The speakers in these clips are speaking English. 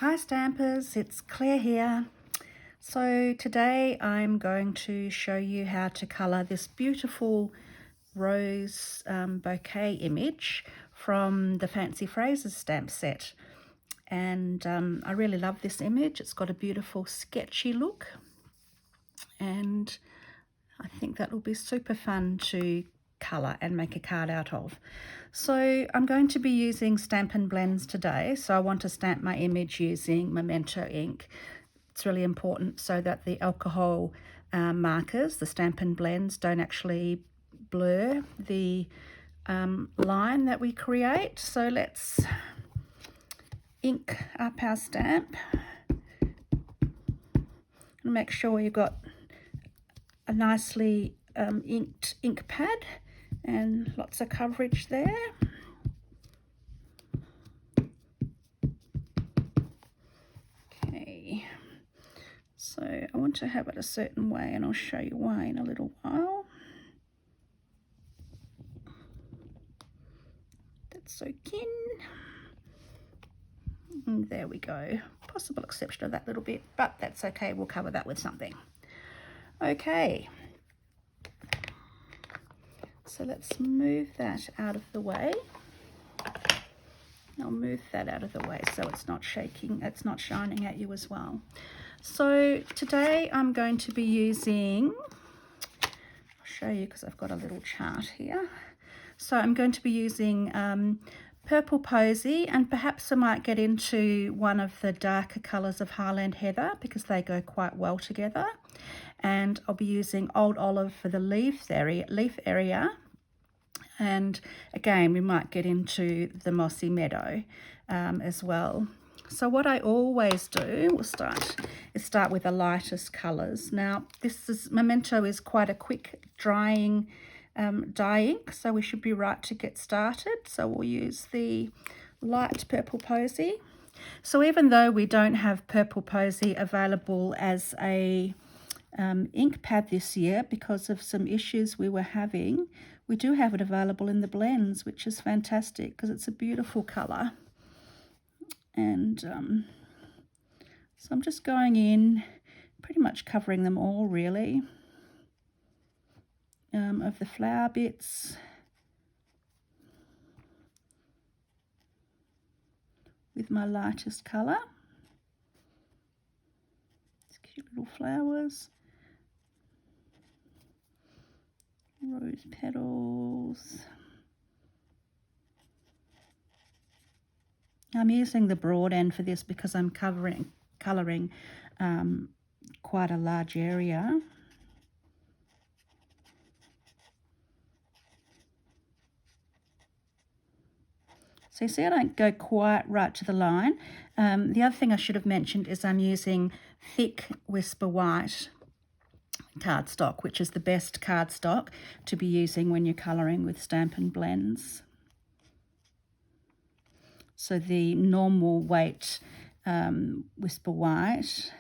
Hi Stampers, it's Claire here. So today I'm going to show you how to colour this beautiful rose bouquet image from the Fancy Phrases stamp set. And I really love this image. It's got a beautiful sketchy look and I think that will be super fun to colour and make a card out of. So I'm going to be using Stampin Blends today. So I want to stamp my image using Memento ink. It's really important so that the alcohol markers, the Stampin Blends, don't actually blur the line that we create. So let's ink up our stamp and make sure you've got a nicely inked ink pad and lots of coverage there. Okay, so I want to have it a certain way and I'll show you why in a little while. That's soak in. And there we go. Possible exception of that little bit, but that's okay. We'll cover that with something. Okay. So let's move that out of the way. I'll move that out of the way so it's not shaking, it's not shining at you as well. So today I'm going to be using, I'll show you because I've got a little chart here. So I'm going to be using purple Posie, and perhaps I might get into one of the darker colours of Highland Heather because they go quite well together. And I'll be using Old Olive for the leaf area. And again, we might get into the Mossy Meadow as well. So what I always do, is start with the lightest colours. Now, Memento is quite a quick drying dye ink, so we should be right to get started. So we'll use the light purple Posie. So even though we don't have purple Posie available as a ink pad this year because of some issues we were having, we do have it available in the blends, which is fantastic because it's a beautiful colour. And so I'm just going in, pretty much covering them all really, of the flower bits with my lightest colour. It's cute little flowers. Rose petals. I'm using the broad end for this because I'm colouring quite a large area. So you see I don't go quite right to the line. The other thing I should have mentioned is I'm using thick Whisper White cardstock, which is the best cardstock to be using when you're colouring with Stampin Blends. So the normal weight Whisper White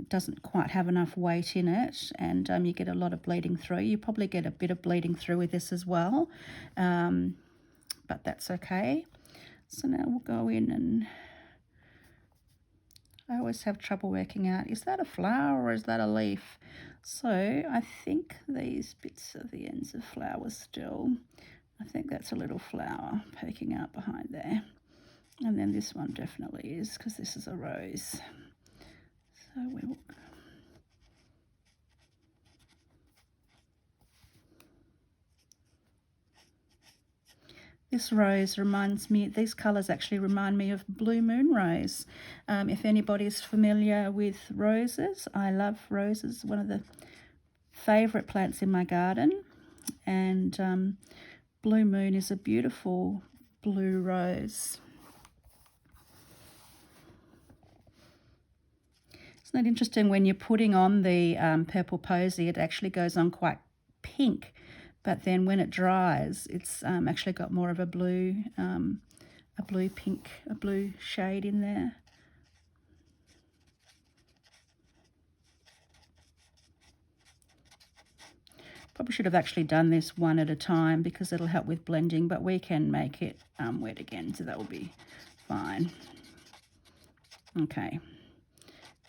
doesn't quite have enough weight in it, and you get a lot of bleeding through. You probably get a bit of bleeding through with this as well, but that's okay. So now we'll go in, and I always have trouble working out, is that a flower or is that a leaf? So I think these bits are the ends of flowers still. I think that's a little flower poking out behind there. And then this one definitely is, because this is a rose. So we will... This rose reminds me, these colours actually remind me of Blue Moon Rose. If anybody's familiar with roses, I love roses, one of the favourite plants in my garden. And Blue Moon is a beautiful blue rose. Isn't it interesting when you're putting on the purple Posie, it actually goes on quite pink. But then when it dries, it's actually got more of a blue shade in there. Probably should have actually done this one at a time because it'll help with blending, but we can make it wet again, so that will be fine. Okay,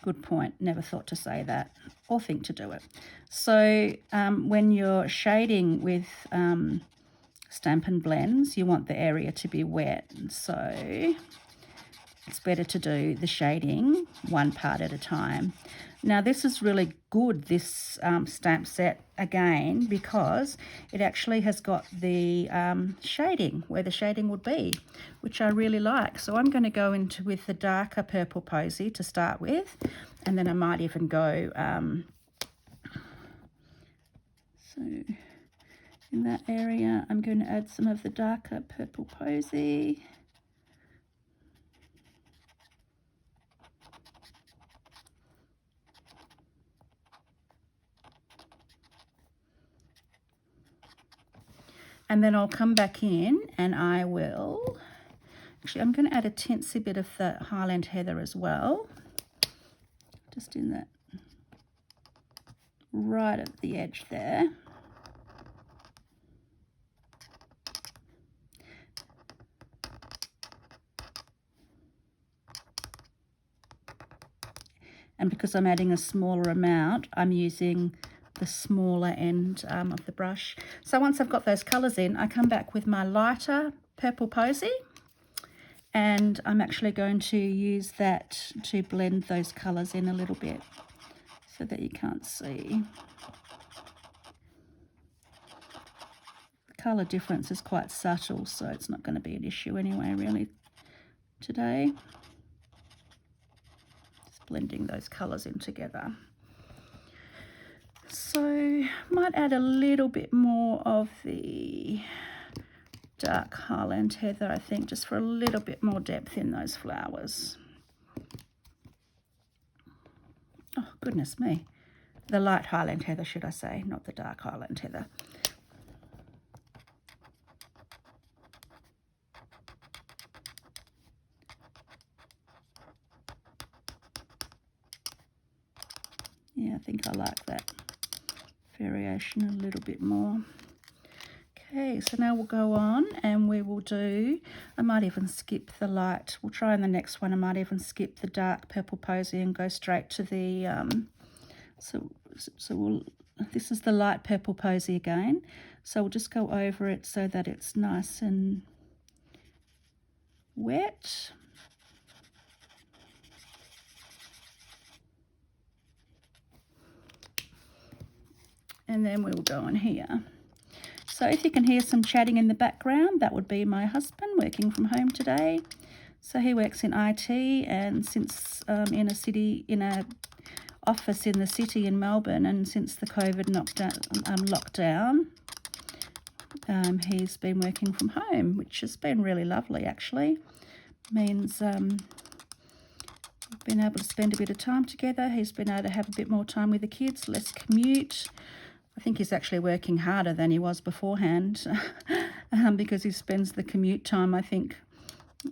good point. Never thought to say that or think to do it. So when you're shading with Stampin' Blends, you want the area to be wet. So it's better to do the shading one part at a time. Now this is really good, this stamp set, again, because it actually has got the shading where the shading would be, which I really like. So I'm going to go into with the darker purple Posie to start with, and then I might even go so in that area I'm going to add some of the darker purple Posie. And then I'll come back in and I will, actually I'm going to add a teensy bit of the Highland Heather as well, just in that, right at the edge there. And because I'm adding a smaller amount, I'm using the smaller end of the brush. So once I've got those colours in, I come back with my lighter purple Posie, and I'm actually going to use that to blend those colours in a little bit so that you can't see. The colour difference is quite subtle, so it's not going to be an issue anyway, really, today. Just blending those colours in together. So might add a little bit more of the dark Highland Heather, I think, just for a little bit more depth in those flowers. Oh, goodness me. The light Highland Heather, should I say, not the dark Highland Heather. Yeah, I think I like that variation a little bit more. Okay, so now we'll go on and we will do, I might even skip the light, we'll try in the next one, I might even skip the dark purple Posie and go straight to the, this is the light purple Posie again, so we'll just go over it so that it's nice and wet. And then we'll go on here. So if you can hear some chatting in the background, that would be my husband working from home today. So he works in IT, and since in a office in the city in Melbourne, and since the COVID lockdown, he's been working from home, which has been really lovely actually. Means we've been able to spend a bit of time together. He's been able to have a bit more time with the kids, less commute. I think he's actually working harder than he was beforehand because he spends the commute time, I think.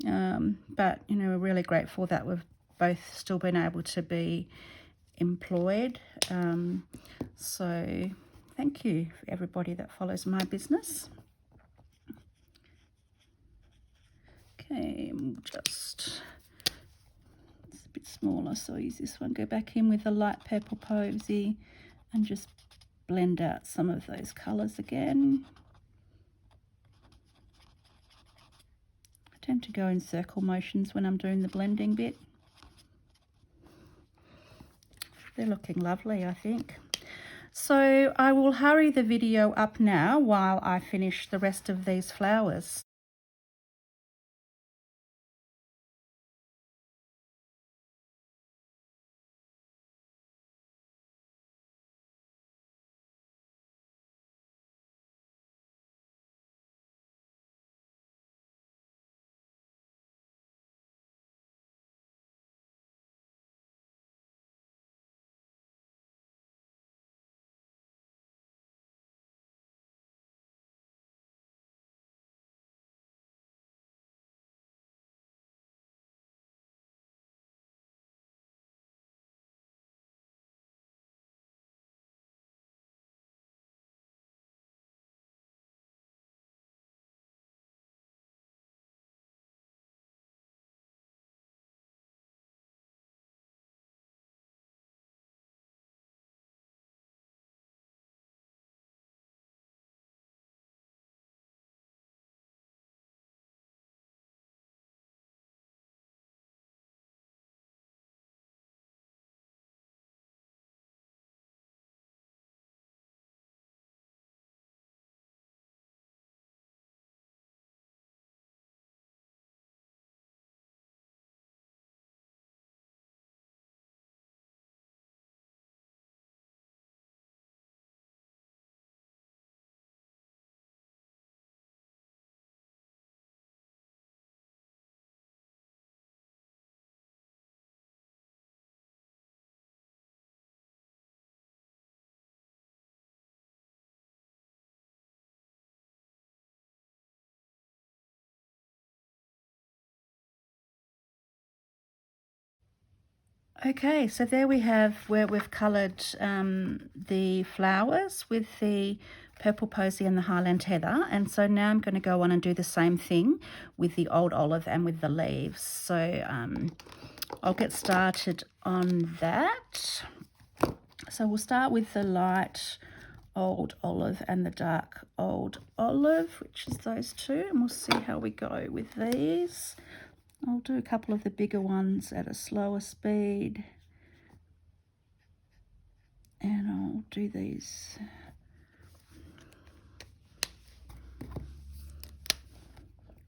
But, you know, we're really grateful that we've both still been able to be employed. So thank you for everybody that follows my business. Okay, it's a bit smaller, so I'll use this one. Go back in with the light purple Posie and just blend out some of those colours again. I tend to go in circle motions when I'm doing the blending bit. They're looking lovely, I think. So I will hurry the video up now while I finish the rest of these flowers. Okay, so there we have where we've coloured the flowers with the purple posy and the Highland heather, and so now I'm going to go on and do the same thing with the old olive and with the leaves. So I'll get started on that. So we'll start with the light old olive and the dark old olive, which is those two, and we'll see how we go with these. I'll do a couple of the bigger ones at a slower speed, and I'll do these.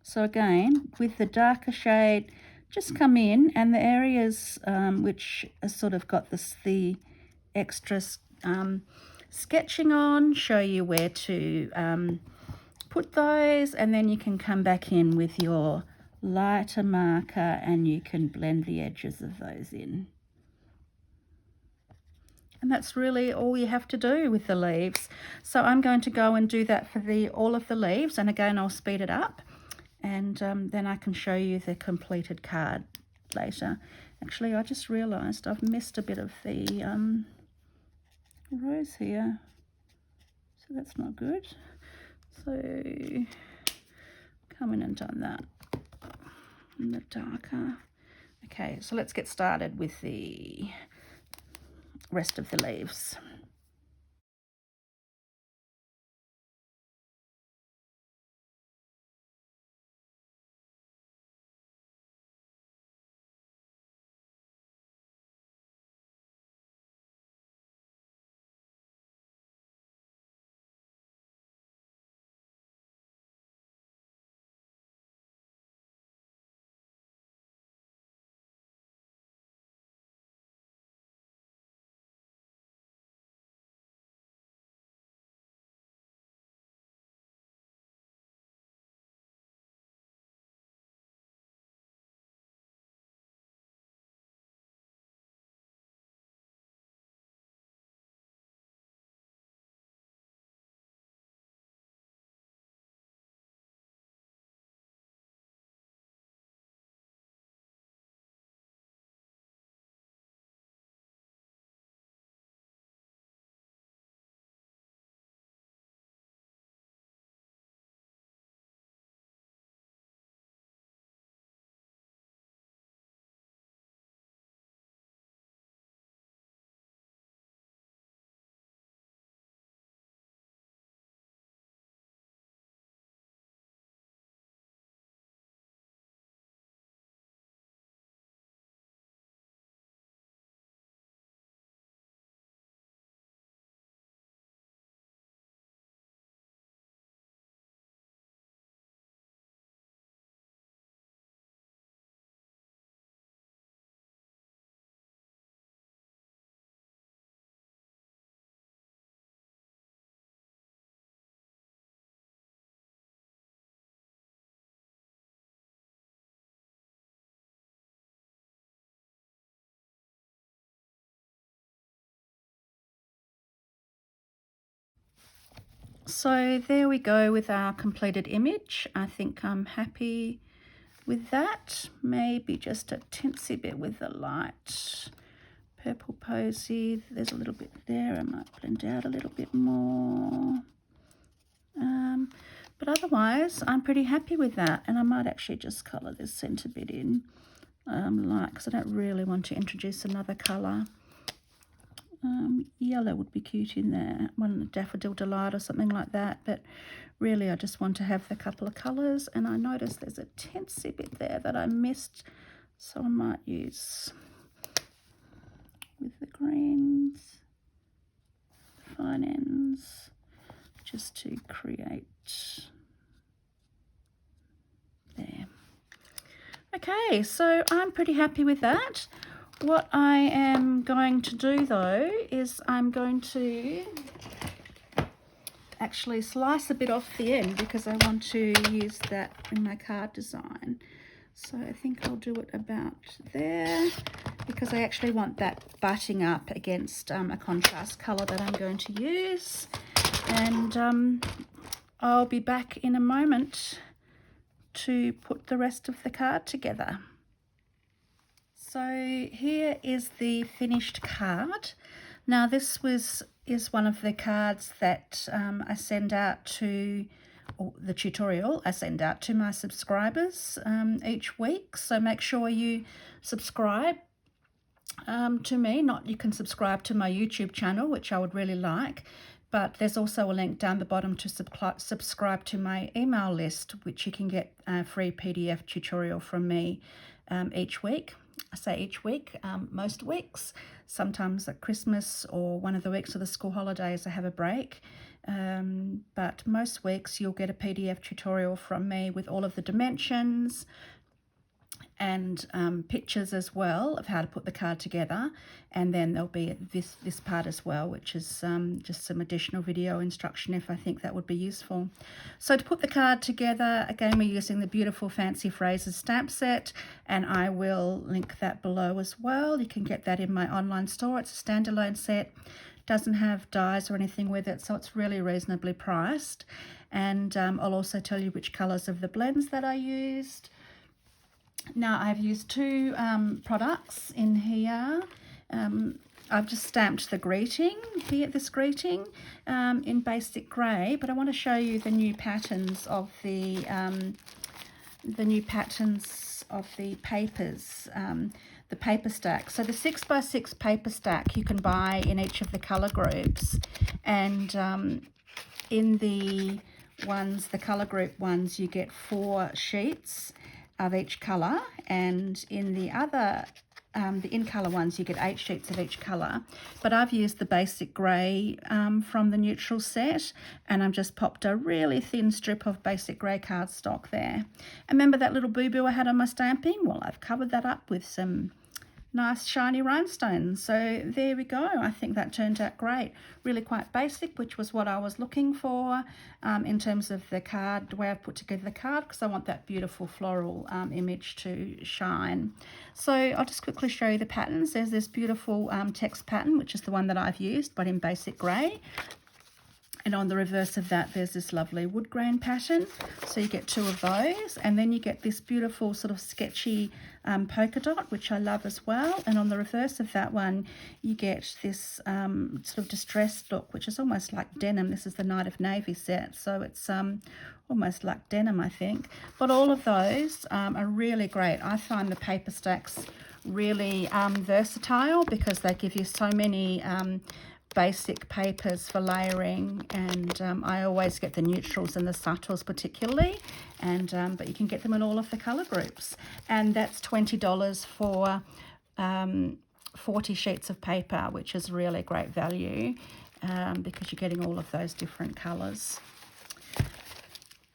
So again, with the darker shade, just come in, and the areas which are sort of got the extra sketching on, show you where to put those, and then you can come back in with your lighter marker and you can blend the edges of those in. And that's really all you have to do with the leaves. So I'm going to go and do that for all of the leaves, and again I'll speed it up, and then I can show you the completed card later. Actually, I just realised I've missed a bit of the rose here, so that's not good. So come in and done that in the darker. Okay, so let's get started with the rest of the leaves. So there we go with our completed image. I think I'm happy with that. Maybe just a tinsy bit with the light purple posy. There's a little bit there. I might blend out a little bit more. But otherwise, I'm pretty happy with that. And I might actually just colour this centre bit in light, because I don't really want to introduce another colour. Yellow would be cute in there, one Daffodil Delight or something like that, but really I just want to have the couple of colours, and I noticed there's a tinsy bit there that I missed, so I might use with the greens, fine ends, just to create there. Okay, so I'm pretty happy with that. What I am going to do though is I'm going to actually slice a bit off the end, because I want to use that in my card design. So I think I'll do it about there, because I actually want that butting up against a contrast colour that I'm going to use. And I'll be back in a moment to put the rest of the card together. So here is the finished card. Now this is one of the cards that I send out to, or the tutorial I send out to my subscribers each week. So make sure you subscribe to me. You can subscribe to my YouTube channel, which I would really like, but there's also a link down the bottom to subscribe to my email list, which you can get a free PDF tutorial from me each week. I say each week, most weeks. Sometimes at Christmas or one of the weeks of the school holidays I have a break, but most weeks you'll get a PDF tutorial from me with all of the dimensions and pictures as well of how to put the card together. And then there'll be this part as well, which is just some additional video instruction if I think that would be useful. So to put the card together, again, we're using the beautiful Fancy Phrases stamp set, and I will link that below as well. You can get that in my online store. It's a standalone set, doesn't have dies or anything with it, so it's really reasonably priced. And I'll also tell you which colours of the blends that I used. Now I've used two products in here. I've just stamped the greeting here, this greeting in basic grey, but I want to show you the new patterns of the papers, the paper stack. So the 6x6 paper stack you can buy in each of the colour groups, and in the colour group ones, you get 4 sheets of each colour, and in the other the in colour ones you get 8 sheets of each colour. But I've used the basic grey from the neutral set, and I've just popped a really thin strip of basic grey cardstock there. And remember that little boo-boo I had on my stamping? Well, I've covered that up with some nice shiny rhinestones. So there we go. I think that turned out great. Really quite basic, which was what I was looking for in terms of the card, the way I've put together the card, because I want that beautiful floral image to shine. So I'll just quickly show you the patterns. There's this beautiful text pattern, which is the one that I've used, but in basic grey. And on the reverse of that, there's this lovely wood grain pattern. So you get 2 of those. And then you get this beautiful sort of sketchy polka dot, which I love as well. And on the reverse of that one, you get this sort of distressed look, which is almost like denim. This is the Night of Navy set. So it's almost like denim, I think. But all of those are really great. I find the paper stacks really versatile because they give you so many basic papers for layering, and I always get the neutrals and the subtles particularly, and but you can get them in all of the colour groups, and that's $20 for 40 sheets of paper, which is really great value because you're getting all of those different colours.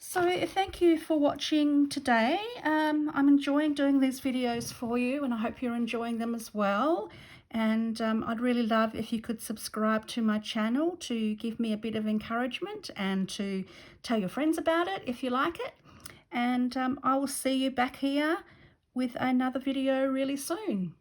So thank you for watching today. I'm enjoying doing these videos for you, and I hope you're enjoying them as well. And I'd really love if you could subscribe to my channel to give me a bit of encouragement, and to tell your friends about it if you like it. And I will see you back here with another video really soon.